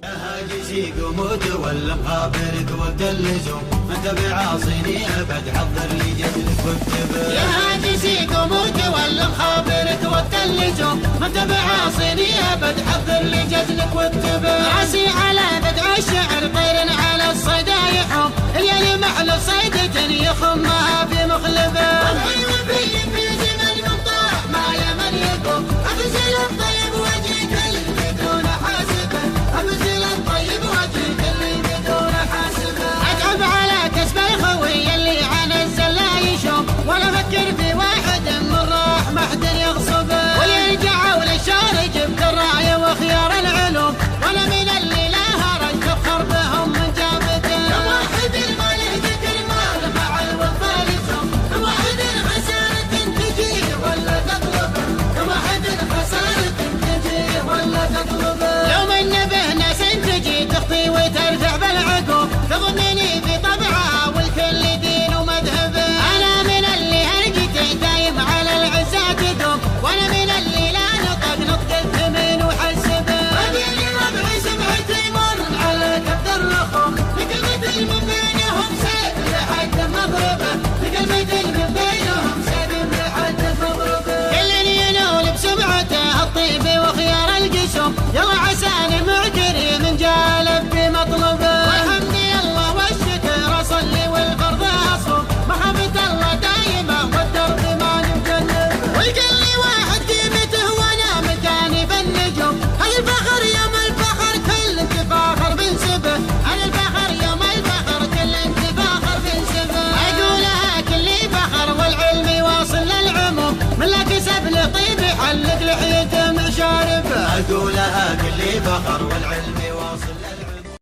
يا هاجسي قمود ولا مخابرك وقت اللزوم انت بعاصيني ابد حضر لي جدلك واكتب. يا هاجسي قمود ولا مخابرك وقت اللزوم انت بعاصيني ابد حضر لي جدلك واكتب. راسي على بدع الشعر طير على الصيد يحوم الليل محل صيدة يخمها في مخلبه. والحلو في زمن مطاح ما يمن يقوم ابزل الطيب وجهك اللي بدون حاسبه. ابزل الطيب وجهك اللي بدون حاسبه. اتعب على كسب الخوي اللي عن الزلا يشوم ولا افكر في واحد من راح ما حد يغصبه. ويرجع وللشارج بالراي وخيار العلوم ولا من اللي لا هرج تفخر بهم من جابته. واحد الماله ذكر مال مع الوفا لزوم واحد خسارة تجي ولا تطلبه. واحد خسارة تجي ولا تطلبه. يوم النبه ناس تجي تخطي وترجع بالعقوب تضمني في طبعها والكل دين ومذهبه. انا من اللي هرجتي دايم على العزات دوم وانا من اللي لا نطق الثمين وحسبه. ابيني ربعي سمعتي مر على كبد الرخوم لقلبتي من بينهم سيف لحد مضربه. لقلبتي من بينهم سيف لحد مضربه. كل ينول بسمعته الطيب وخيار القسوم يلا عساني معجري من جالب بمطلبه. والحمد لله والشكر اصلي والفرض اصوم محبة الله دايمه والدرب ما نجنب. والقل واحد قيمته وانا مكاني بالنجوم. الفخر يوم الفخر كل انتفاخر بنسبه. الفخر يوم الفخر كل انتفاخر بنسبه. اقولها كل فخر والعلم واصل للعموم من لا كسب لطيب حلق لحيته مشاربه. اقولها كل فخر والعلم